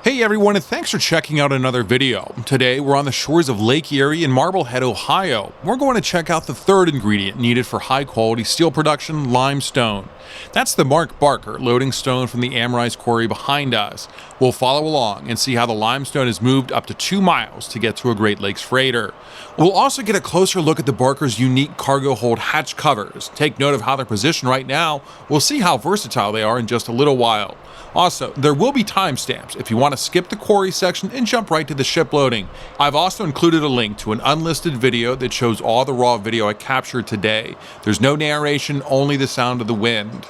Hey everyone, and thanks for checking out another video. Today we're on the shores of Lake Erie in Marblehead, Ohio. We're going to check out the third ingredient needed for high quality steel production, limestone. That's the Mark Barker loading stone from the Amrise quarry behind us. We'll follow along and see how the limestone is moved up to 2 miles to get to a Great Lakes freighter. We'll also get a closer look at the Barker's unique cargo hold hatch covers. Take note of how they're positioned right now. We'll see how versatile they are in just a little while. Also, there will be timestamps if you want to skip the quarry section and jump right to the ship loading. I've also included a link to an unlisted video that shows all the raw video I captured today. There's no narration, only the sound of the wind.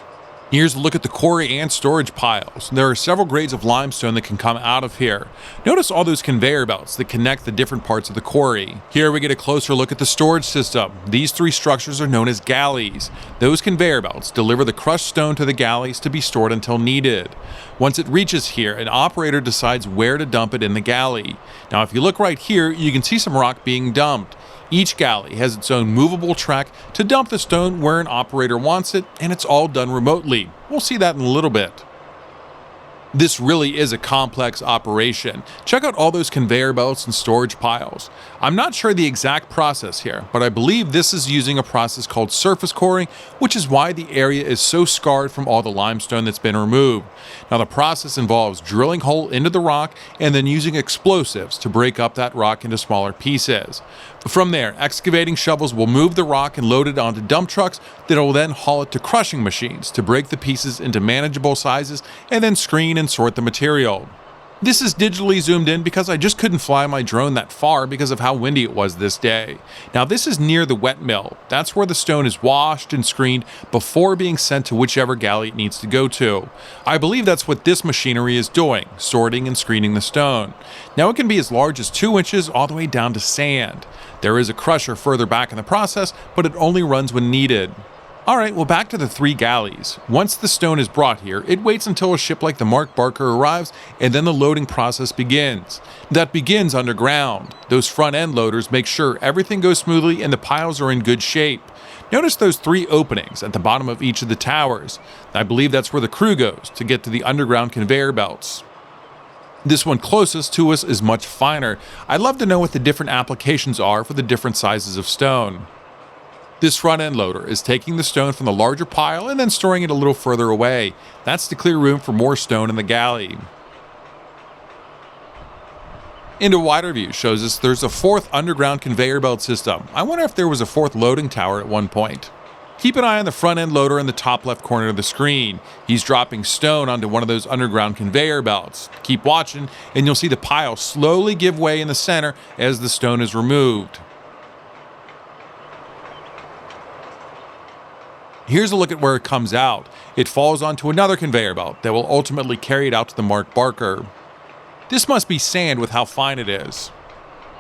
Here's a look at the quarry and storage piles. There are several grades of limestone that can come out of here. Notice all those conveyor belts that connect the different parts of the quarry. Here we get a closer look at the storage system. These 3 structures are known as galleys. Those conveyor belts deliver the crushed stone to the galleys to be stored until needed. Once it reaches here, an operator decides where to dump it in the galley. Now if you look right here, you can see some rock being dumped. Each galley has its own movable track to dump the stone where an operator wants it, and it's all done remotely. We'll see that in a little bit. This really is a complex operation. Check out all those conveyor belts and storage piles. I'm not sure the exact process here, but I believe this is using a process called surface coring, which is why the area is so scarred from all the limestone that's been removed. Now the process involves drilling a hole into the rock and then using explosives to break up that rock into smaller pieces. From there, excavating shovels will move the rock and load it onto dump trucks that will then haul it to crushing machines to break the pieces into manageable sizes and then screen and sort the material. This is digitally zoomed in because I just couldn't fly my drone that far because of how windy it was this day. Now this is near the wet mill. That's where the stone is washed and screened before being sent to whichever galley it needs to go to. I believe that's what this machinery is doing, sorting and screening the stone. Now it can be as large as 2 inches all the way down to sand. There is a crusher further back in the process, but it only runs when needed. Alright, well back to the 3 galleys. Once the stone is brought here, it waits until a ship like the Mark Barker arrives, and then the loading process begins. That begins underground. Those front end loaders make sure everything goes smoothly and the piles are in good shape. Notice those 3 openings at the bottom of each of the towers. I believe that's where the crew goes to get to the underground conveyor belts. This one closest to us is much finer. I'd love to know what the different applications are for the different sizes of stone. This front end loader is taking the stone from the larger pile and then storing it a little further away. That's to clear room for more stone in the galley. And a wider view shows us there's a 4th underground conveyor belt system. I wonder if there was a 4th loading tower at one point. Keep an eye on the front end loader in the top left corner of the screen. He's dropping stone onto one of those underground conveyor belts. Keep watching and you'll see the pile slowly give way in the center as the stone is removed. Here's a look at where it comes out. It falls onto another conveyor belt that will ultimately carry it out to the Mark Barker. This must be sand with how fine it is.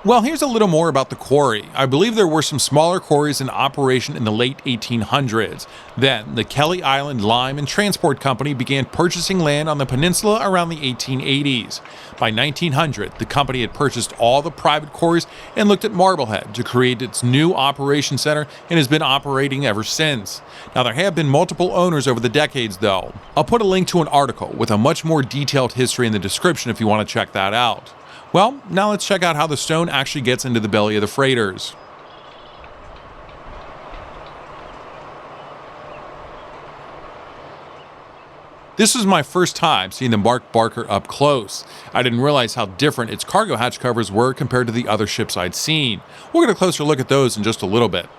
Well, here's a little more about the quarry. I believe there were some smaller quarries in operation in the late 1800s. Then, the Kelly Island Lime and Transport Company began purchasing land on the peninsula around the 1880s. By 1900, the company had purchased all the private quarries and looked at Marblehead to create its new operation center and has been operating ever since. Now, there have been multiple owners over the decades, though. I'll put a link to an article with a much more detailed history in the description if you want to check that out. Well, now let's check out how the stone actually gets into the belly of the freighters. This was my first time seeing the Mark Barker up close. I didn't realize how different its cargo hatch covers were compared to the other ships I'd seen. We'll get a closer look at those in just a little bit.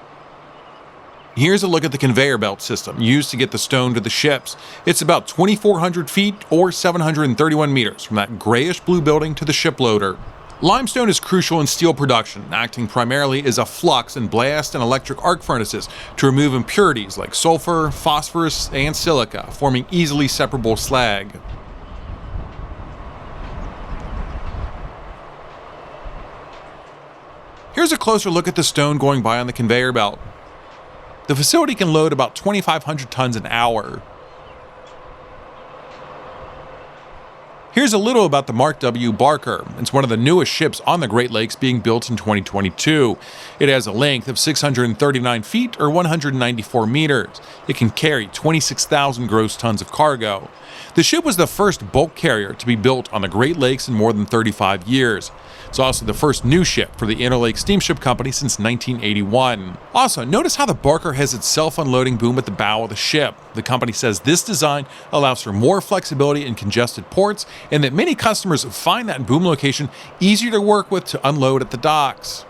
Here's a look at the conveyor belt system used to get the stone to the ships. It's about 2,400 feet or 731 meters from that grayish-blue building to the shiploader. Limestone is crucial in steel production, acting primarily as a flux in blast and electric arc furnaces to remove impurities like sulfur, phosphorus, and silica, forming easily separable slag. Here's a closer look at the stone going by on the conveyor belt. The facility can load about 2,500 tons an hour. Here's a little about the Mark W. Barker. It's one of the newest ships on the Great Lakes, being built in 2022. It has a length of 639 feet or 194 meters. It can carry 26,000 gross tons of cargo. The ship was the first bulk carrier to be built on the Great Lakes in more than 35 years. It's also the first new ship for the Interlake Steamship Company since 1981. Also, notice how the Barker has its self-unloading boom at the bow of the ship. The company says this design allows for more flexibility in congested ports, and that many customers find that boom location easier to work with to unload at the docks.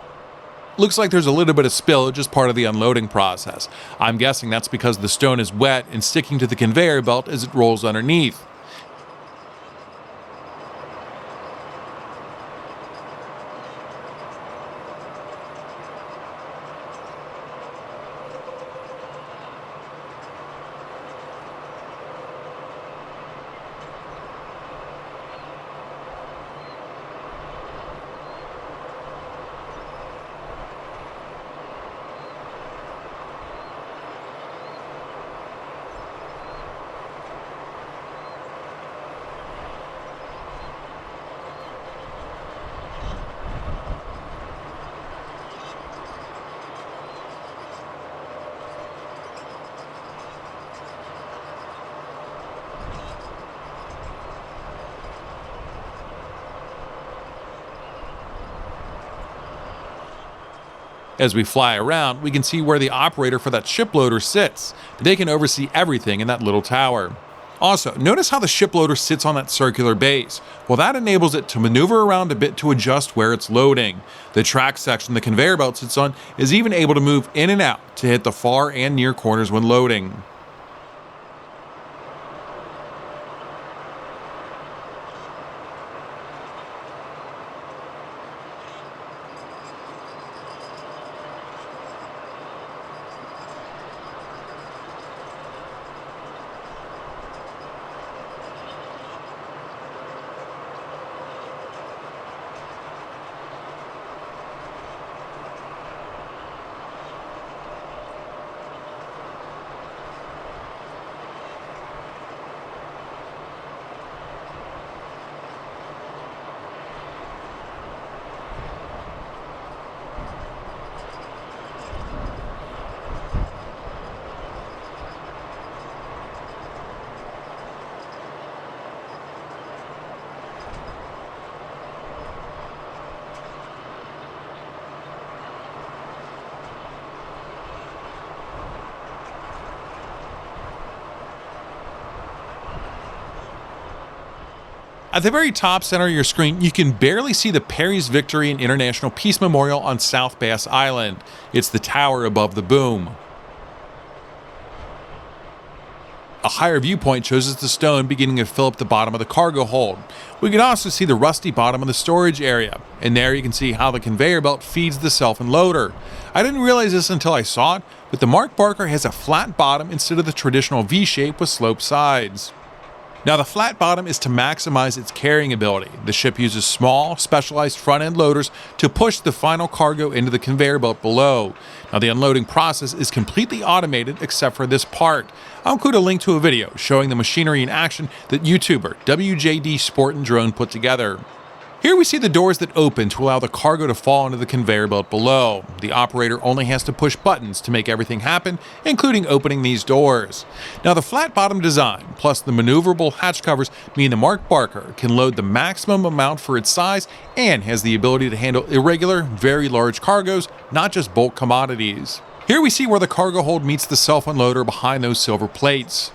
Looks like there's a little bit of spillage as part of the unloading process. I'm guessing that's because the stone is wet and sticking to the conveyor belt as it rolls underneath. As we fly around, we can see where the operator for that shiploader sits. They can oversee everything in that little tower. Also, notice how the shiploader sits on that circular base. Well, that enables it to maneuver around a bit to adjust where it's loading. The track section the conveyor belt sits on is even able to move in and out to hit the far and near corners when loading. At the very top center of your screen, you can barely see the Perry's Victory and International Peace Memorial on South Bass Island. It's the tower above the boom. A higher viewpoint shows us the stone beginning to fill up the bottom of the cargo hold. We can also see the rusty bottom of the storage area, and there you can see how the conveyor belt feeds the self-unloader. I didn't realize this until I saw it, but the Mark Barker has a flat bottom instead of the traditional V-shape with sloped sides. Now, the flat bottom is to maximize its carrying ability. The ship uses small, specialized front-end loaders to push the final cargo into the conveyor belt below. Now, the unloading process is completely automated except for this part. I'll include a link to a video showing the machinery in action that YouTuber WJD Sport and Drone put together. Here we see the doors that open to allow the cargo to fall into the conveyor belt below. The operator only has to push buttons to make everything happen, including opening these doors. Now, the flat bottom design plus the maneuverable hatch covers mean the Mark Barker can load the maximum amount for its size and has the ability to handle irregular, very large cargoes, not just bulk commodities. Here we see where the cargo hold meets the self-unloader behind those silver plates.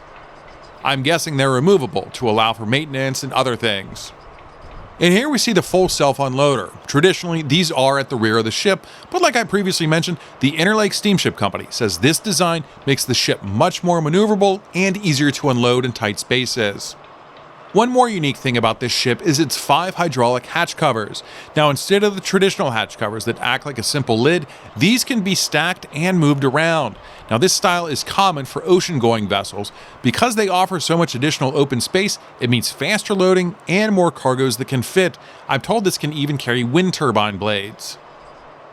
I'm guessing they're removable to allow for maintenance and other things. And here we see the full self-unloader. Traditionally, these are at the rear of the ship, but like I previously mentioned, the Interlake Steamship Company says this design makes the ship much more maneuverable and easier to unload in tight spaces. One more unique thing about this ship is its 5 hydraulic hatch covers. Now, instead of the traditional hatch covers that act like a simple lid, these can be stacked and moved around. Now, this style is common for ocean-going vessels. Because they offer so much additional open space, it means faster loading and more cargoes that can fit. I'm told this can even carry wind turbine blades.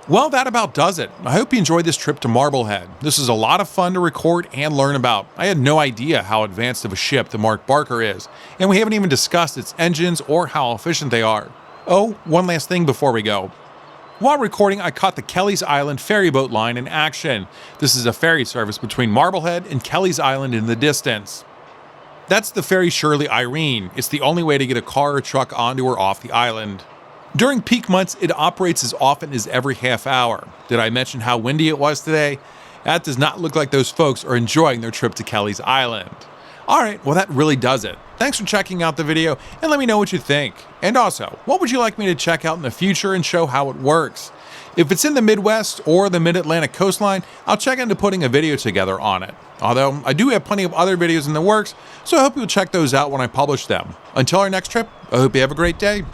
Well, that about does it. I hope you enjoyed this trip to Marblehead. This is a lot of fun to record and learn about. I had no idea how advanced of a ship the Mark Barker is, and we haven't even discussed its engines or how efficient they are. Oh, one last thing before we go. While recording, I caught the Kelly's Island ferry boat line in action. This is a ferry service between Marblehead and Kelly's Island in the distance. That's the ferry Shirley Irene. It's the only way to get a car or truck onto or off the island. During peak months, it operates as often as every half hour. Did I mention how windy it was today? That does not look like those folks are enjoying their trip to Kelly's Island. Alright, well that really does it. Thanks for checking out the video, and let me know what you think. And also, what would you like me to check out in the future and show how it works? If it's in the Midwest or the Mid-Atlantic coastline, I'll check into putting a video together on it. Although, I do have plenty of other videos in the works, so I hope you'll check those out when I publish them. Until our next trip, I hope you have a great day.